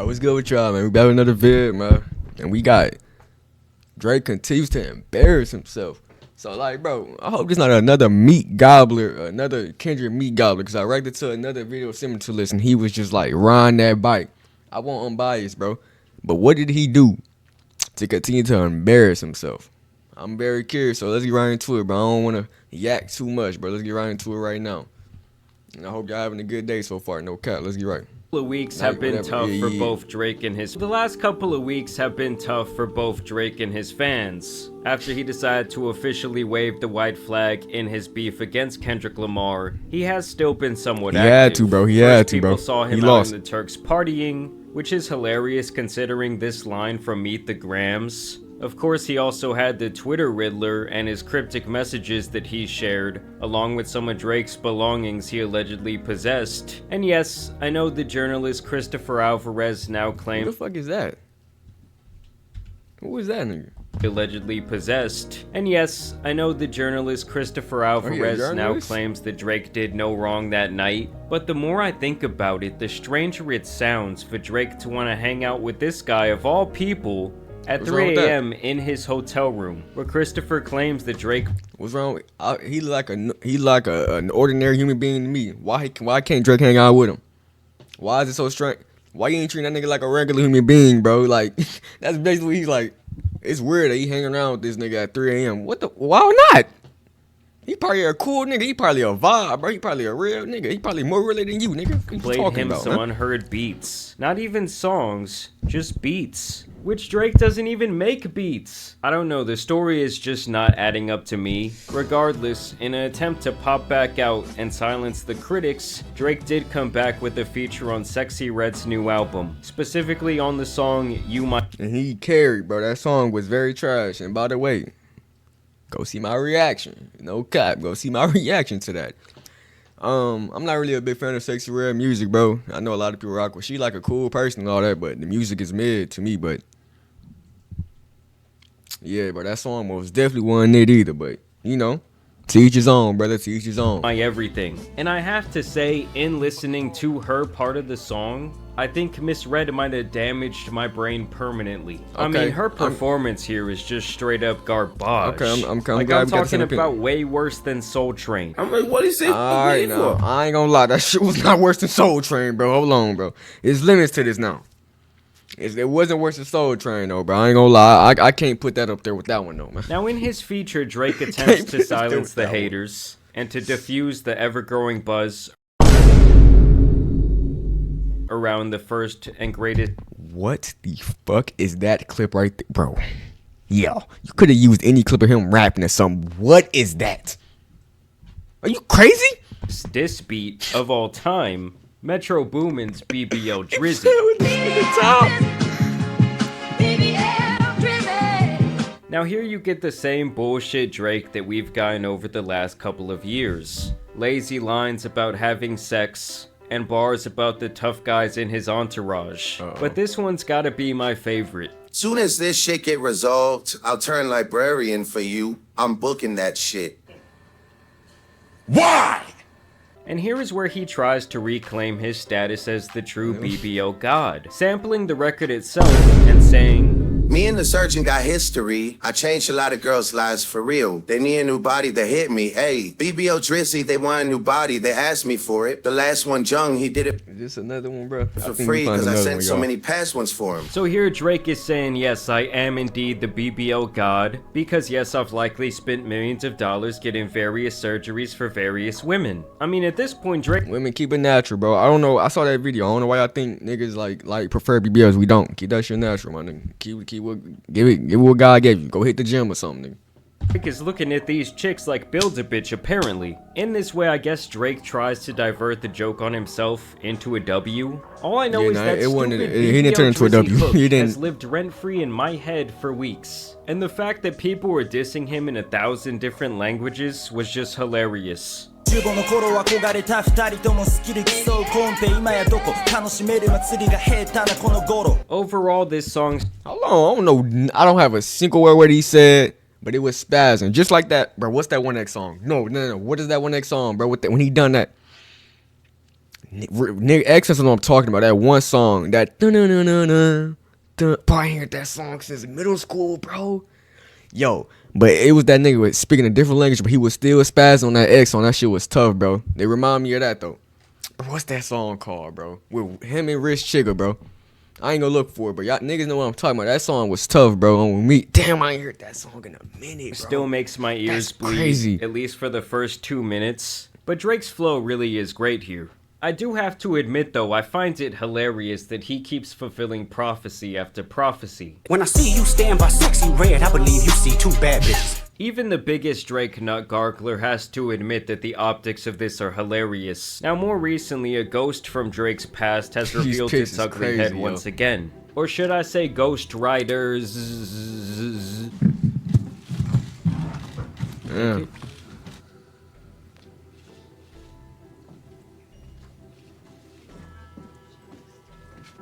What's good with y'all, man? We back with another vid, man. And we got Drake continues to embarrass himself. So, like, bro, I hope this not another meat gobbler, another Kendrick meat gobbler, because I reacted to another video similar to this, and he was just like, riding that bike. I want unbiased, bro. But what did he do to continue to embarrass himself? I'm very curious, so let's get right into it, bro. I don't want to yak too much, bro. Let's get right into it right now. And I hope y'all having a good day so far. No cap. Let's get right. The last couple of weeks have been tough for both Drake and his fans. After he decided to officially wave the white flag in his beef against Kendrick Lamar, he has still been somewhat active. He had to, bro. People saw him out in the Turks partying, which is hilarious considering this line from Meet the Grams. Of course, he also had the Twitter Riddler and his cryptic messages that he shared, along with some of Drake's belongings he allegedly possessed. And yes, I know the journalist Christopher Alvarez now claims— Who the fuck is that? Who is that nigga? Allegedly possessed. And yes, I know the journalist Christopher Alvarez now claims that Drake did no wrong that night. But the more I think about it, the stranger it sounds for Drake to want to hang out with this guy of all people at 3 a.m. in his hotel room, where Christopher claims that Drake— What's wrong with he like an ordinary human being to me. Why can't Drake hang out with him? Why is it so strange? Why you ain't treating that nigga like a regular human being, bro? Like, that's basically he's like, it's weird that he hanging around with this nigga at 3 a.m. Why not? He probably a cool nigga. He probably a vibe, bro. He probably a real nigga. He probably more real than you, nigga. Played him some unheard beats. Not even songs, just beats. Which Drake doesn't even make beats. I don't know, the story is just not adding up to me. Regardless, in an attempt to pop back out and silence the critics, Drake did come back with a feature on Sexy Red's new album. Specifically on the song You Might— And he carried, bro. That song was very trash. And by the way, go see my reaction. No cap. Go see my reaction to that. I'm not really a big fan of Sexy Red music, bro. I know a lot of people rock with. She like a cool person and all that, but the music is mid to me. But yeah, bro, that song most definitely wasn't it either. But you know, to each his own, brother. To each his own. My everything. And I have to say, in listening to her part of the song, I think Miss Red might have damaged my brain permanently. Okay. I mean, her performance here is just straight up garbage. Okay, I'm talking about way worse than Soul Train. I'm like, what is it? Alright, no, I ain't gonna lie. That shit was not worse than Soul Train, bro. Hold on, bro. There's limits to this now. It wasn't worse than Soul Train, though, bro. I ain't gonna lie. I can't put that up there with that one, though, man. Now, in his feature, Drake attempts to silence the haters and to diffuse the ever-growing buzz around the first and greatest— What the fuck is that clip right there, bro? Yo, you could have used any clip of him rapping or something. What is that? Are you crazy? This beat of all time, Metro Boomin's BBL Drizzy. Now here you get the same bullshit Drake that we've gotten over the last couple of years. Lazy lines about having sex, and bars about the tough guys in his entourage. But this one's gotta be my favorite. Soon as this shit get resolved, I'll turn librarian for you. I'm booking that shit. Why? And here is where he tries to reclaim his status as the true BBL god, sampling the record itself and saying, me and the surgeon got history. I changed a lot of girls' lives for real. They need a new body that hit me. Hey, BBL Drizzy, they want a new body. They asked me for it. The last one, Jung, he did it. Is this another one, bro? For free, because I sent so many past ones for him. So here Drake is saying, yes, I am indeed the BBL god, because yes, I've likely spent millions of dollars getting various surgeries for various women. I mean, at this point, Drake— Women, keep it natural, bro. I don't know. I saw that video. I don't know why y'all think niggas like prefer BBLs. We don't. Keep that shit natural, my nigga. Give it what God gave you. Go hit the gym or something, nigga. Drake is looking at these chicks like Build-A-Bitch, apparently. In this way, I guess Drake tries to divert the joke on himself into a W. All I know is that stupid he didn't turn into a W. He has lived rent-free in my head for weeks. And the fact that people were dissing him in 1,000 different languages was just hilarious. Overall, this song— Hold on, I don't have a single word he said, but it was spazzing. Just like that, bro. What's that 1X song? No. What is that 1X song, bro? When he done that? Nigga, X is what I'm talking about. That one song, that bro, I ain't heard that song since middle school, bro. Yo, but it was that nigga was speaking a different language, but he was still spazzing on that X song. That shit was tough, bro. They remind me of that though. Bro, what's that song called, bro? With him and Rich Chigga, bro. I ain't gonna look for it, but y'all niggas know what I'm talking about. That song was tough, bro. On me, damn, I ain't heard that song in a minute, bro. Still makes my ears bleed, crazy. at least for the first 2 minutes. But Drake's flow really is great here. I do have to admit though, I find it hilarious that he keeps fulfilling prophecy after prophecy. When I see you stand by sexy red, I believe you see two bad bitches. Even the biggest Drake nut gargler has to admit that the optics of this are hilarious. Now more recently, a ghost from Drake's past has revealed its ugly head once again. Or should I say Ghost Riders? Yeah.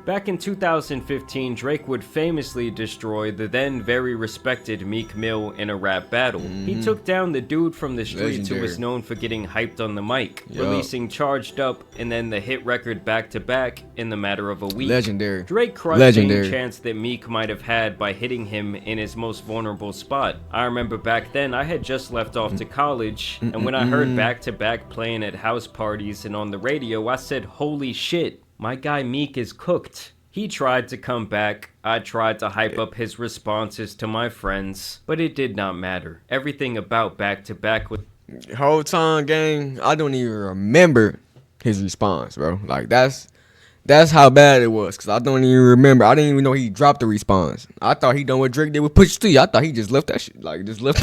Back in 2015, Drake would famously destroy the then very respected Meek Mill in a rap battle. He took down the dude from the streets who was known for getting hyped on the mic, releasing Charged Up and then the hit record back to back in the matter of a week. Legendary. Drake crushed any chance that Meek might have had by hitting him in his most vulnerable spot. I remember back then I had just left off to college, and when I heard back to back playing at house parties and on the radio, I said, holy shit. My guy Meek is cooked. He tried to come back. I tried to hype up his responses to my friends, but it did not matter. Everything about back to back was Whole time, gang, I don't even remember his response, bro. Like that's how bad it was, cause I don't even remember. I didn't even know he dropped the response. I thought he done what Drake did with Push T. I thought he just left that shit, like just let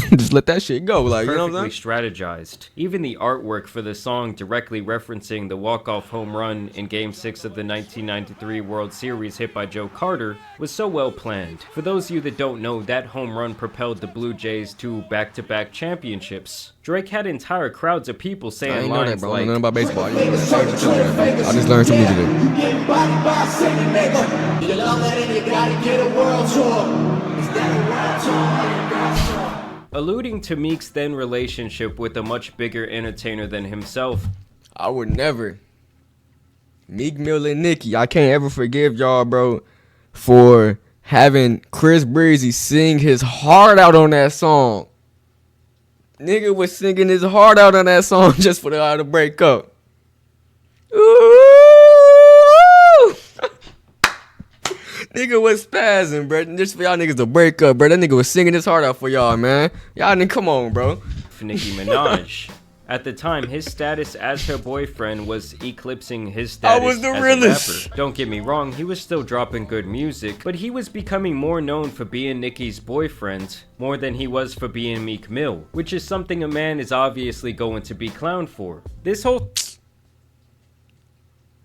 that shit go, like you know what I'm saying? strategized. Even the artwork for the song directly referencing the walk-off home run in Game 6 of the 1993 World Series hit by Joe Carter was so well planned. For those of you that don't know, that home run propelled the Blue Jays to back-to-back championships. Drake had entire crowds of people saying I ain't know that, lines bro. I like, don't know about baseball. I just learned some music today. alluding to Meek's then relationship with a much bigger entertainer than himself. I would never. Meek Mill and Nicki, I can't ever forgive y'all, bro, for having Chris Breezy sing his heart out on that song. Nigga was singing his heart out on that song just for y'all to break up. Ooh. Nigga was spazzing, bro. Just for y'all niggas to break up, bro. That nigga was singing his heart out for y'all, man. Y'all nigga, come on, bro. For Nicki Minaj. At the time, his status as her boyfriend was eclipsing his status as a rapper. Don't get me wrong, he was still dropping good music, but he was becoming more known for being Nicki's boyfriend more than he was for being Meek Mill, which is something a man is obviously going to be clowned for. This whole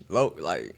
like,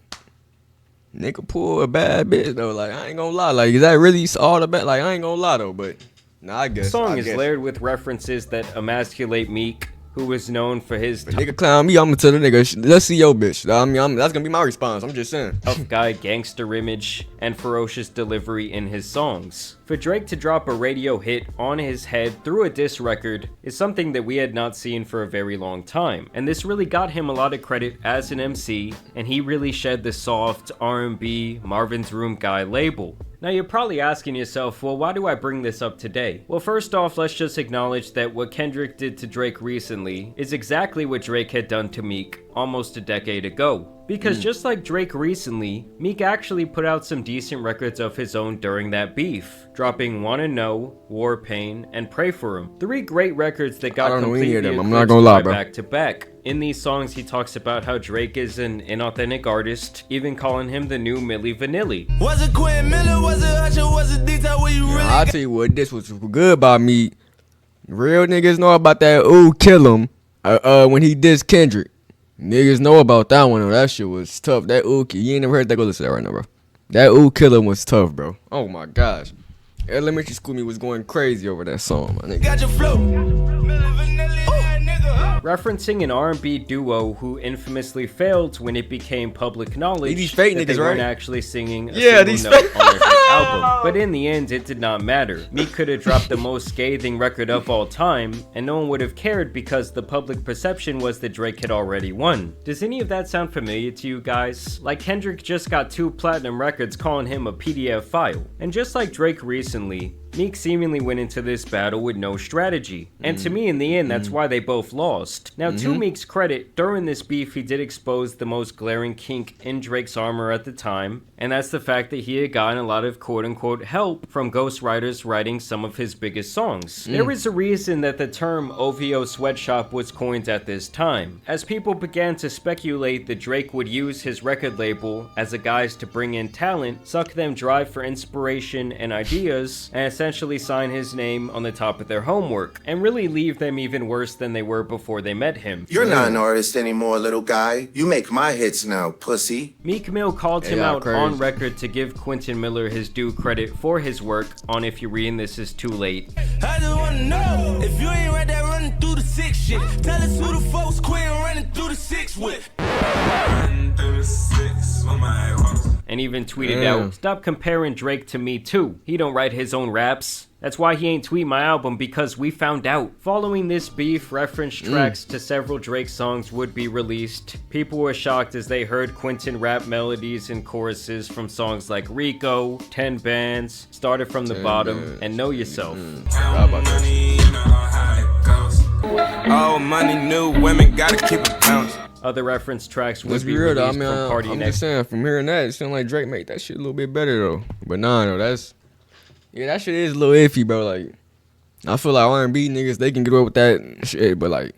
nigga pull a bad bitch though. Like, I ain't gonna lie. Like, is that really all the bad? Like, I ain't gonna lie though. But nah, I guess the song is layered with references that emasculate Meek, who is known for his nigga clown me. I'm gonna tell the nigga, let's see your bitch. I mean, that's gonna be my response. I'm just saying. tough guy gangster image and ferocious delivery in his songs. For Drake to drop a radio hit on his head through a diss record is something that we had not seen for a very long time, and this really got him a lot of credit as an MC, and he really shed the soft R&B Marvin's Room guy label. Now you're probably asking yourself, well, why do I bring this up today? Well, first off, let's just acknowledge that what Kendrick did to Drake recently is exactly what Drake had done to Meek almost a decade ago. Because just like Drake recently, Meek actually put out some decent records of his own during that beef, dropping Wanna Know, War Pain, and Pray For Him. 3 great records that got completely I'm not gonna lie, bro. back to back. In these songs, he talks about how Drake is an inauthentic artist, even calling him the new Milli Vanilli. Was it Quinn Miller? Was it Usher? Was it detail where you really? I'll tell you what, this was good by me. Real niggas know about that ooh kill him when he dissed Kendrick. Niggas know about that one. That shit was tough. That ooh, you ain't never heard that. Go listen to that right now, bro. That ooh kill him was tough, bro. Oh my gosh. Elementary school me was going crazy over that song, my nigga. Got your flow. Milli Vanilli, that nigga. referencing an R&B duo who infamously failed when it became public knowledge These fake that niggas, they weren't right? actually singing a Yeah, single these note on their hit album. But in the end, it did not matter. Meek could have dropped the most scathing record of all time, and no one would have cared because the public perception was that Drake had already won. Does any of that sound familiar to you guys? Like Kendrick just got 2 platinum records calling him a PDF file. And just like Drake recently, Meek seemingly went into this battle with no strategy. And to me, in the end, that's why they both lost. Now, to Meek's credit, during this beef, he did expose the most glaring kink in Drake's armor at the time, and that's the fact that he had gotten a lot of quote-unquote help from ghostwriters writing some of his biggest songs. There is a reason that the term OVO sweatshop was coined at this time, as people began to speculate that Drake would use his record label as a guise to bring in talent, suck them dry for inspiration and ideas, and essentially sign his name on the top of their homework, and really leave them even worse than they were before they met him. You're not an artist anymore, little guy. You make my hits now, pussy. Meek Mill called him Yeah, out crazy. on record to give Quentin Miller his due credit for his work on If You're Reading This Is Too Late. I just wanna know if you ain't right there running through the 6 shit. Tell us who the folks quit running through the 6 with. Running through the 6 with my hoes. And even tweeted out, "Stop comparing Drake to me too. He don't write his own raps. That's why he ain't tweet my album, because we found out." Following this beef, reference tracks to several Drake songs would be released. People were shocked as they heard Quentin rap melodies and choruses from songs like Rico, 10 Bands, Started From the Bottom, and Know Yourself. Oh, money, new women gotta keep it bouncing. Other reference tracks would Let's be be real though. I released mean, from Party I'm Next. just saying, from hearing that, it sound like Drake make that shit a little bit better though. But nah, though, that shit is a little iffy, bro. Like, I feel like R&B niggas, they can get away with that shit, but like,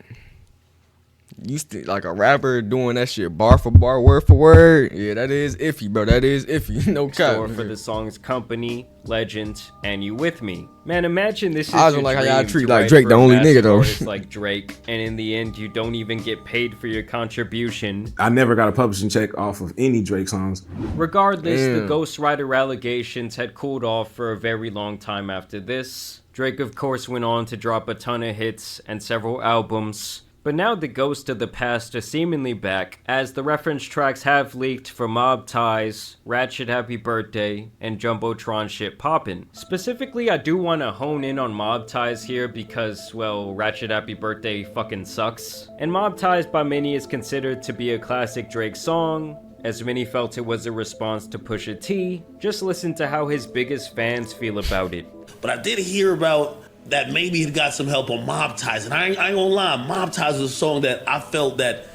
like a rapper doing that shit bar for bar, word for word, yeah, that is iffy, bro. That is iffy. No cap. Store for the songs Company, Legend, and You With Me. Man, imagine this is I your don't like how y'all dream treat to like write Drake for the a only massive nigga, though. artist like Drake, and in the end, you don't even get paid for your contribution. I never got a publishing check off of any Drake songs. Regardless, the Damn. ghostwriter allegations had cooled off for a very long time after this. Drake, of course, went on to drop a ton of hits and several albums. But now the ghosts of the past are seemingly back, as the reference tracks have leaked for Mob Ties, Ratchet Happy Birthday, and Jumbotron Shit Poppin'. Specifically, I do want to hone in on Mob Ties here because, well, Ratchet Happy Birthday fucking sucks. And Mob Ties by many is considered to be a classic Drake song, as many felt it was a response to Pusha T. Just listen to how his biggest fans feel about it. But I did hear about that maybe he got some help on Mob Ties. And I ain't gonna lie, Mob Ties was a song that I felt that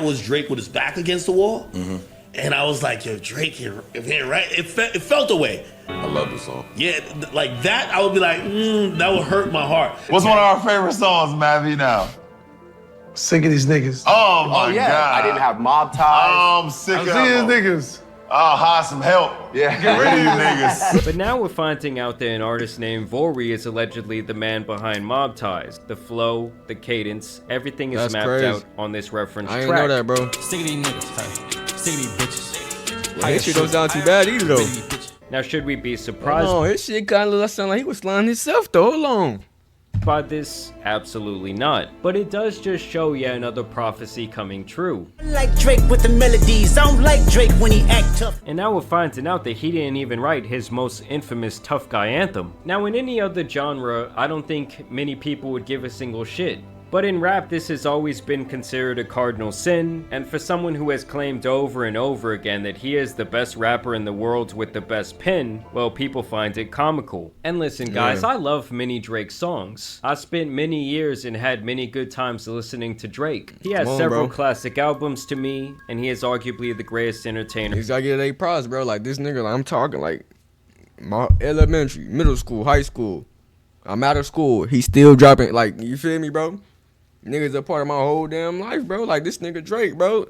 was Drake with his back against the wall. Mm-hmm. And I was like, yo, Drake, if he ain't right, it felt away. I love the song. Yeah, like that, I would be like, that would hurt my heart. What's one of our favorite songs, Mavi, now? Sick of these niggas. Oh my God. I didn't have Mob Ties. Oh, I'm sick of These them. niggas. I'll hire some help. Yeah. Get rid of you niggas. But now we're finding out that an artist named Vori is allegedly the man behind Mob Ties. The flow, the cadence, everything is That's mapped crazy. out on this reference I ain't track. know that, bro. Sick of these niggas, hey. Sick of these bitches. Well, his shit don't sound too bad either, though. Now, should we be surprised No, his shit kind of sound like he was flying himself, though. Hold on. by this? Absolutely not. But it does just show yet another prophecy coming true. Like Drake with the melodies, I don't like Drake when he act tough. And now we're finding out that he didn't even write his most infamous tough guy anthem. Now in any other genre, I don't think many people would give a single shit. But in rap, this has always been considered a cardinal sin, and for someone who has claimed over and over again that he is the best rapper in the world with the best pen, well, people find it comical. And listen guys, I love many Drake songs. I spent many years and had many good times listening to Drake. He has several classic albums to me, and he is arguably the greatest entertainer. He's gotta get a props, bro. Like this nigga, I'm talking like my elementary, middle school, high school. I'm out of school. He's still dropping, like, you feel me, bro? Niggas a part of my whole damn life, bro. Like this nigga Drake, bro.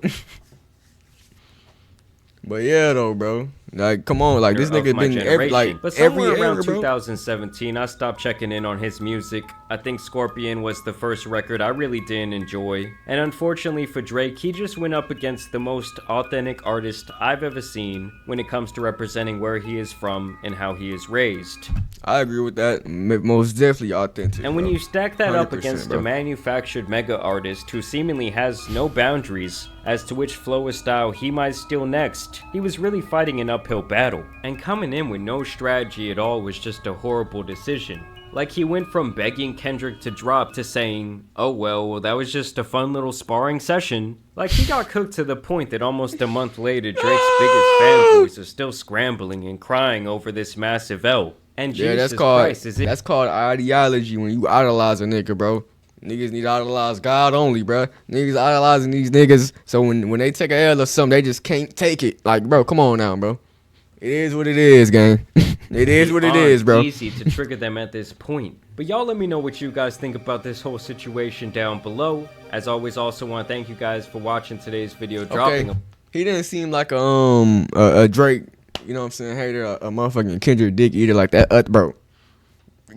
But yeah, though, bro. Like, come on, like this of nigga my been every generation. But every somewhere around era, bro. 2017, I stopped checking in on his music. I think Scorpion was the first record I really didn't enjoy. And unfortunately for Drake, he just went up against the most authentic artist I've ever seen when it comes to representing where he is from and how he is raised. I agree with that. Most definitely authentic. And when bro. you stack that up 100%, against bro. a manufactured mega artist who seemingly has no boundaries as to which flow or style he might steal next, he was really fighting an uphill battle. And coming in with no strategy at all was just a horrible decision. Like, he went from begging Kendrick to drop to saying, oh well, that was just a fun little sparring session. Like, he got cooked to the point that almost a month later, Drake's biggest fanboys are still scrambling and crying over this massive L. And Yeah, Jesus that's called Christ, is it? that's called ideology when you idolize a nigga, bro. Niggas need to idolize God only, bro. Niggas idolizing these niggas, so when they take a L or something, they just can't take it. Like, bro, come on now, bro. It is what it is, gang. It is what it is, bro. Easy to trigger them at this point. But y'all let me know what you guys think about this whole situation down below. As always, also want to thank you guys for watching today's video. Dropping Okay. He didn't seem like a Drake, you know what I'm saying, hater, a motherfucking Kendrick dick eater like that, bro.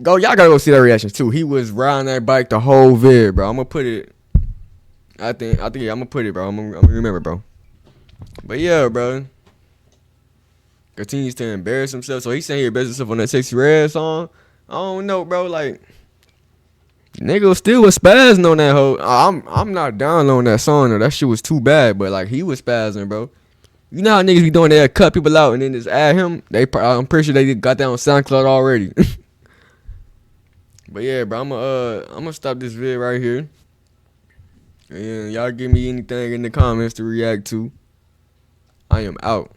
Y'all gotta go see that reaction too. He was riding that bike the whole vid, bro. I'm gonna put it. I think yeah, I'm gonna put it, bro. I'm gonna remember, bro. But yeah, bro. Continues to embarrass himself. So he's saying he embarrassed himself on that Sexy Red song. I don't know, bro. Like, nigga still was spazzing on that hoe. I'm not down on that song though. That shit was too bad. But like, he was spazzing, bro. You know how niggas be doing that, cut people out and then just add him. I'm pretty sure they got that on SoundCloud already. But yeah, bro, I'm gonna stop this vid right here. And y'all give me anything in the comments to react to. I am out.